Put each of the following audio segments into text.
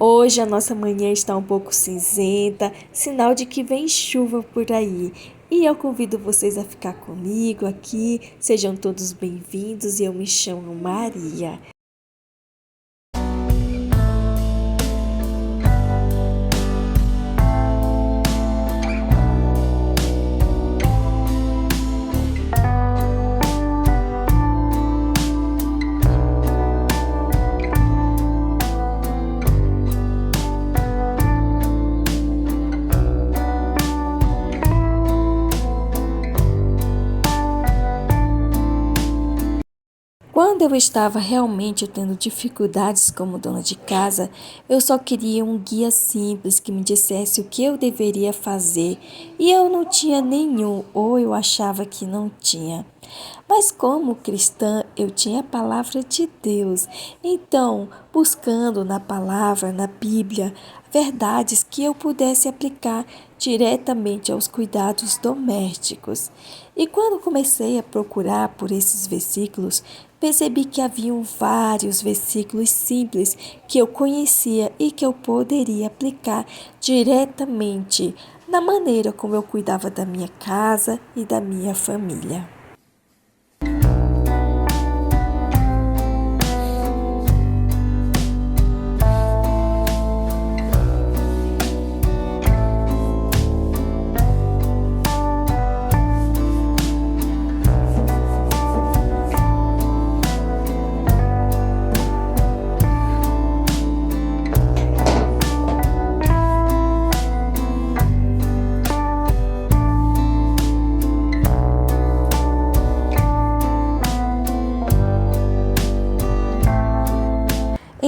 Hoje a nossa manhã está um pouco cinzenta, sinal de que vem chuva por aí. E eu convido vocês a ficar comigo aqui. Sejam todos bem-vindos e eu me chamo Maria. Quando eu estava realmente tendo dificuldades como dona de casa, eu só queria um guia simples que me dissesse o que eu deveria fazer e eu não tinha nenhum, ou eu achava que não tinha. Mas como cristã, eu tinha a palavra de Deus. Então, buscando na palavra, na Bíblia, verdades que eu pudesse aplicar diretamente aos cuidados domésticos. E quando comecei a procurar por esses versículos, percebi que haviam vários versículos simples que eu conhecia e que eu poderia aplicar diretamente na maneira como eu cuidava da minha casa e da minha família.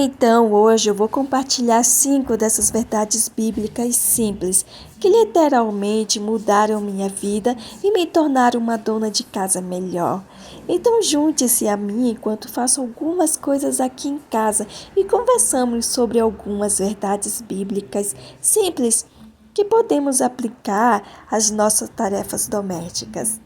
Então, hoje eu vou compartilhar 5 dessas verdades bíblicas simples que literalmente mudaram minha vida e me tornaram uma dona de casa melhor. Então, junte-se a mim enquanto faço algumas coisas aqui em casa e conversamos sobre algumas verdades bíblicas simples que podemos aplicar às nossas tarefas domésticas.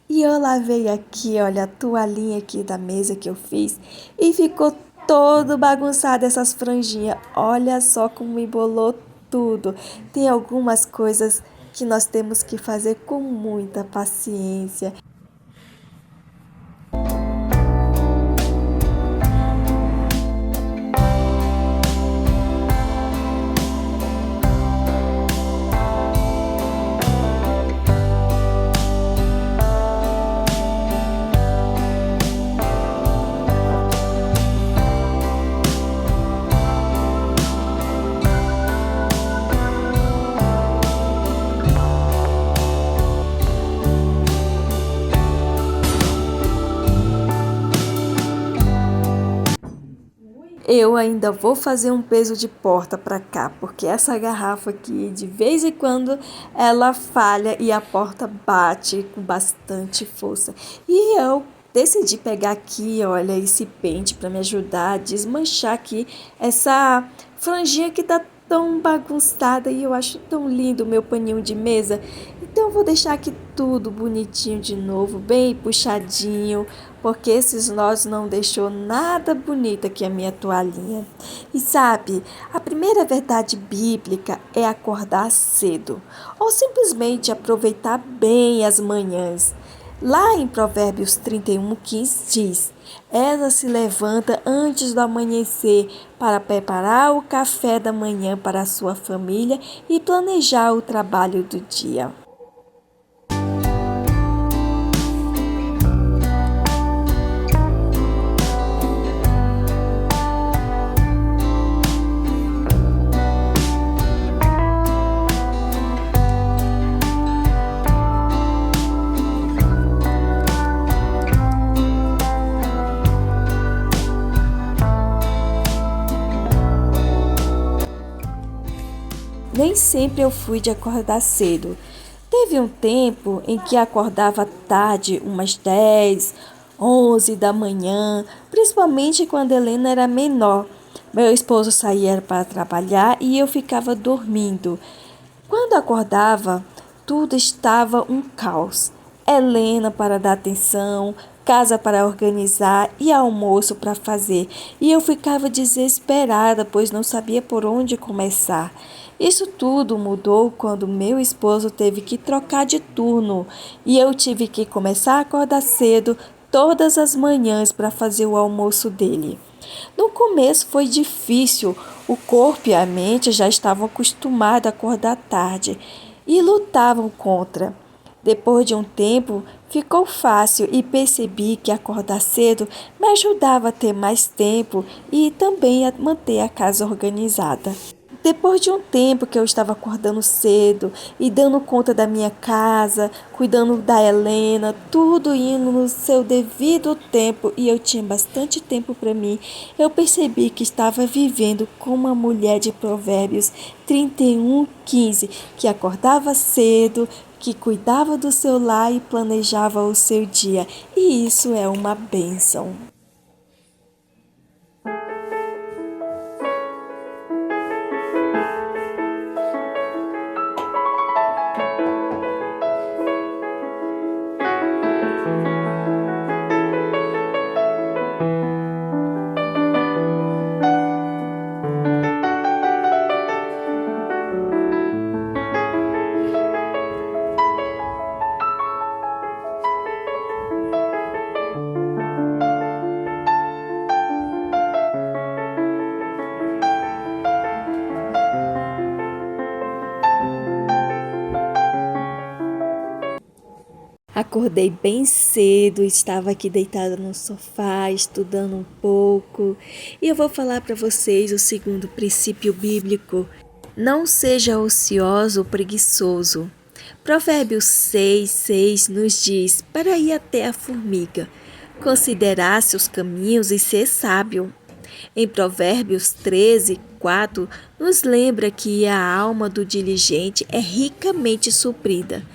E eu lavei aqui, olha, a toalhinha aqui da mesa que eu fiz e ficou todo bagunçado essas franjinhas. Olha só como embolou tudo. Tem algumas coisas que nós temos que fazer com muita paciência. Eu ainda vou fazer um peso de porta para cá, porque essa garrafa aqui, de vez em quando, ela falha e a porta bate com bastante força. E eu decidi pegar aqui, olha, esse pente para me ajudar a desmanchar aqui essa franjinha que tá tão bagunçada e eu acho tão lindo o meu paninho de mesa. Então eu vou deixar aqui tudo bonitinho de novo, bem puxadinho, porque esses nós não deixou nada bonita aqui a minha toalhinha. E sabe, a primeira verdade bíblica é acordar cedo, ou simplesmente aproveitar bem as manhãs. Lá em Provérbios 31:15 diz: ela se levanta antes do amanhecer para preparar o café da manhã para a sua família e planejar o trabalho do dia. Nem sempre eu fui de acordar cedo. Teve um tempo em que acordava tarde, umas 10, 11 da manhã, principalmente quando Helena era menor. Meu esposo saía para trabalhar e eu ficava dormindo. Quando acordava, tudo estava um caos. Helena para dar atenção, casa para organizar e almoço para fazer, e eu ficava desesperada, pois não sabia por onde começar. Isso tudo mudou quando meu esposo teve que trocar de turno e eu tive que começar a acordar cedo todas as manhãs para fazer o almoço dele. No começo foi difícil, o corpo e a mente já estavam acostumados a acordar tarde e lutavam contra. Depois de um tempo, ficou fácil e percebi que acordar cedo me ajudava a ter mais tempo e também a manter a casa organizada. Depois de um tempo que eu estava acordando cedo e dando conta da minha casa, cuidando da Helena, tudo indo no seu devido tempo e eu tinha bastante tempo para mim, eu percebi que estava vivendo como uma mulher de Provérbios 31:15, que acordava cedo, que cuidava do seu lar e planejava o seu dia. E isso é uma bênção. Acordei bem cedo, estava aqui deitada no sofá, estudando um pouco, e eu vou falar para vocês o segundo princípio bíblico. Não seja ocioso ou preguiçoso. Provérbios 6:6 nos diz para ir até a formiga, considerar seus caminhos e ser sábio. Em Provérbios 13:4 nos lembra que a alma do diligente é ricamente suprida.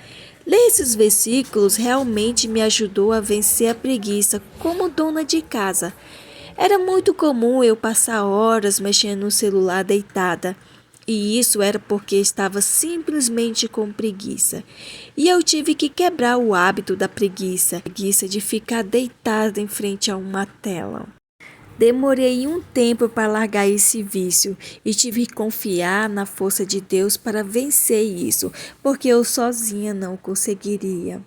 Ler esses versículos realmente me ajudou a vencer a preguiça como dona de casa. Era muito comum eu passar horas mexendo no celular deitada, e isso era porque estava simplesmente com preguiça. E eu tive que quebrar o hábito da preguiça de ficar deitada em frente a uma tela. Demorei um tempo para largar esse vício e tive que confiar na força de Deus para vencer isso, porque eu sozinha não conseguiria.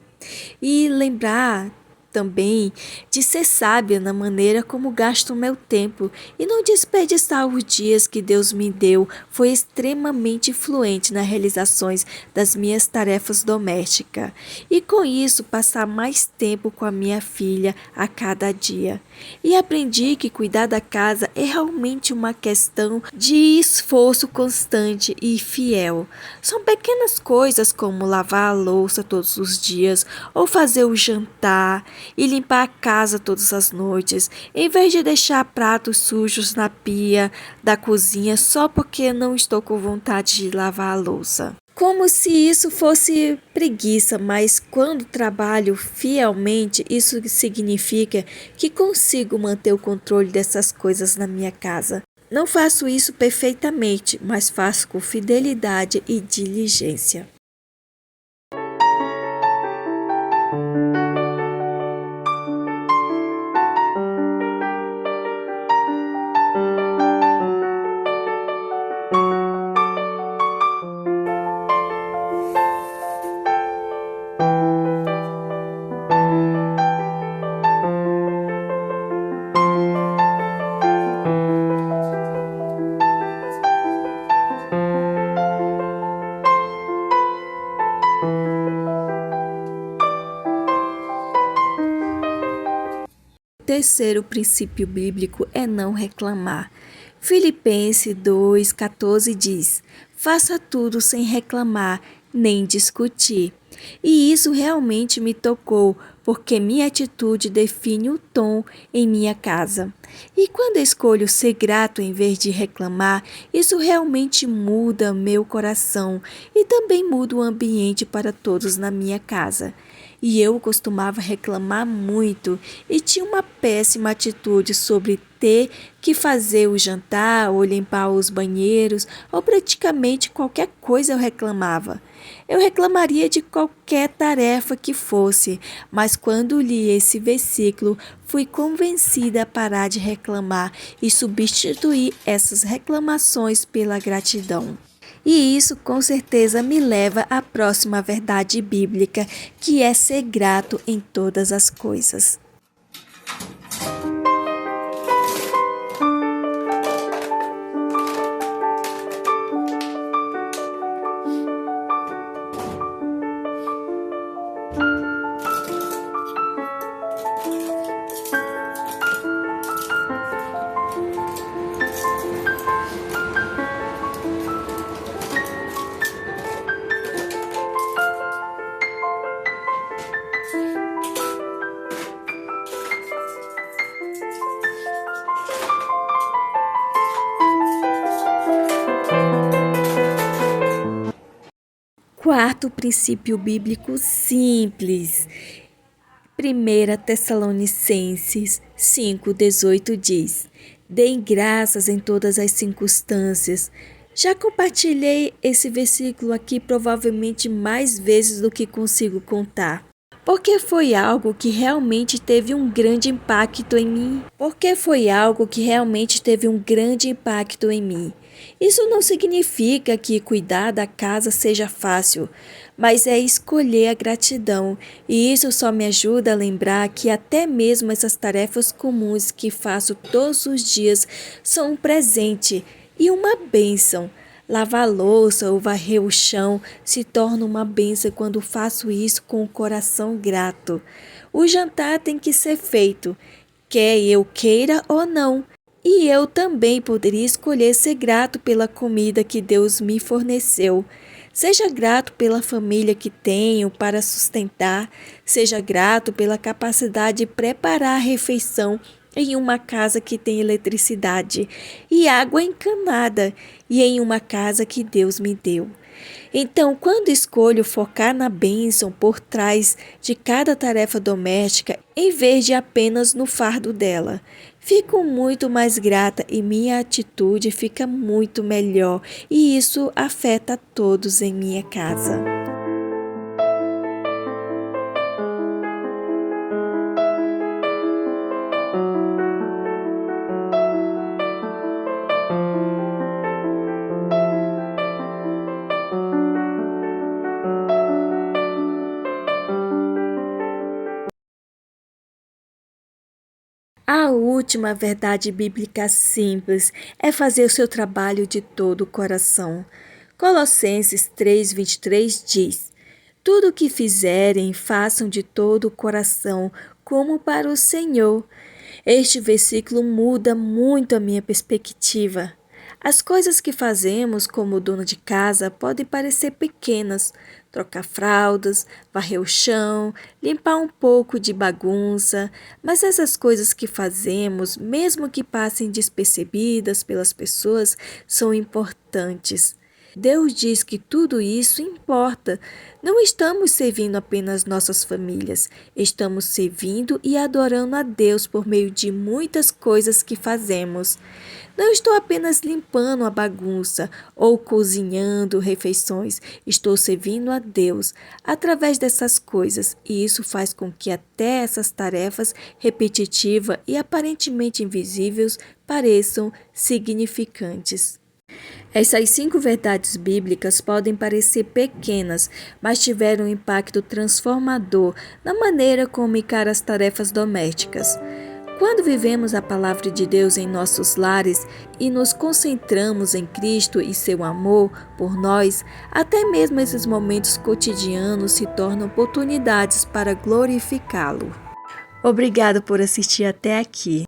E lembrar também de ser sábia na maneira como gasto o meu tempo e não desperdiçar os dias que Deus me deu. Foi extremamente influente nas realizações das minhas tarefas domésticas e com isso passar mais tempo com a minha filha a cada dia. E aprendi que cuidar da casa é realmente uma questão de esforço constante e fiel. São pequenas coisas como lavar a louça todos os dias ou fazer o jantar e limpar a casa todas as noites, em vez de deixar pratos sujos na pia da cozinha só porque não estou com vontade de lavar a louça. Como se isso fosse preguiça, mas quando trabalho fielmente, isso significa que consigo manter o controle dessas coisas na minha casa. Não faço isso perfeitamente, mas faço com fidelidade e diligência. Terceiro princípio bíblico é não reclamar. Filipenses 2:14 diz: faça tudo sem reclamar nem discutir. E isso realmente me tocou, porque minha atitude define o tom em minha casa. E quando escolho ser grato em vez de reclamar, isso realmente muda meu coração e também muda o ambiente para todos na minha casa. e eu costumava reclamar muito e tinha uma péssima atitude sobre ter que fazer o jantar ou limpar os banheiros ou praticamente qualquer coisa eu reclamava. Eu reclamaria de qualquer tarefa que fosse, mas quando li esse versículo, fui convencida a parar de reclamar e substituir essas reclamações pela gratidão. E isso com certeza me leva à próxima verdade bíblica, que é ser grato em todas as coisas. Quarto princípio bíblico simples. 1 Tessalonicenses 5,18 diz: Deem graças em todas as circunstâncias. Já compartilhei esse versículo aqui provavelmente mais vezes do que consigo contar. Porque foi algo que realmente teve um grande impacto em mim. Isso não significa que cuidar da casa seja fácil, mas é escolher a gratidão, e isso só me ajuda a lembrar que até mesmo essas tarefas comuns que faço todos os dias são um presente e uma bênção. Lavar a louça ou varrer o chão se torna uma bênção quando faço isso com o coração grato. O jantar tem que ser feito, quer eu queira ou não. E eu também poderia escolher ser grato pela comida que Deus me forneceu. Seja grato pela família que tenho para sustentar. Seja grato pela capacidade de preparar a refeição em uma casa que tem eletricidade e água encanada e em uma casa que Deus me deu. Então, quando escolho focar na bênção por trás de cada tarefa doméstica, em vez de apenas no fardo dela, fico muito mais grata e minha atitude fica muito melhor, e isso afeta a todos em minha casa. A última verdade bíblica simples é fazer o seu trabalho de todo o coração. Colossenses 3,23 diz: Tudo o que fizerem, façam de todo o coração, como para o Senhor. Este versículo muda muito a minha perspectiva. As coisas que fazemos como dono de casa podem parecer pequenas: trocar fraldas, varrer o chão, limpar um pouco de bagunça, mas essas coisas que fazemos, mesmo que passem despercebidas pelas pessoas, são importantes. Deus diz que tudo isso importa. Não estamos servindo apenas nossas famílias, estamos servindo e adorando a Deus por meio de muitas coisas que fazemos. Não estou apenas limpando a bagunça ou cozinhando refeições, estou servindo a Deus através dessas coisas, e isso faz com que até essas tarefas repetitivas e aparentemente invisíveis pareçam significantes. Essas 5 verdades bíblicas podem parecer pequenas, mas tiveram um impacto transformador na maneira como encara as tarefas domésticas. Quando vivemos a palavra de Deus em nossos lares e nos concentramos em Cristo e seu amor por nós, até mesmo esses momentos cotidianos se tornam oportunidades para glorificá-lo. Obrigado por assistir até aqui.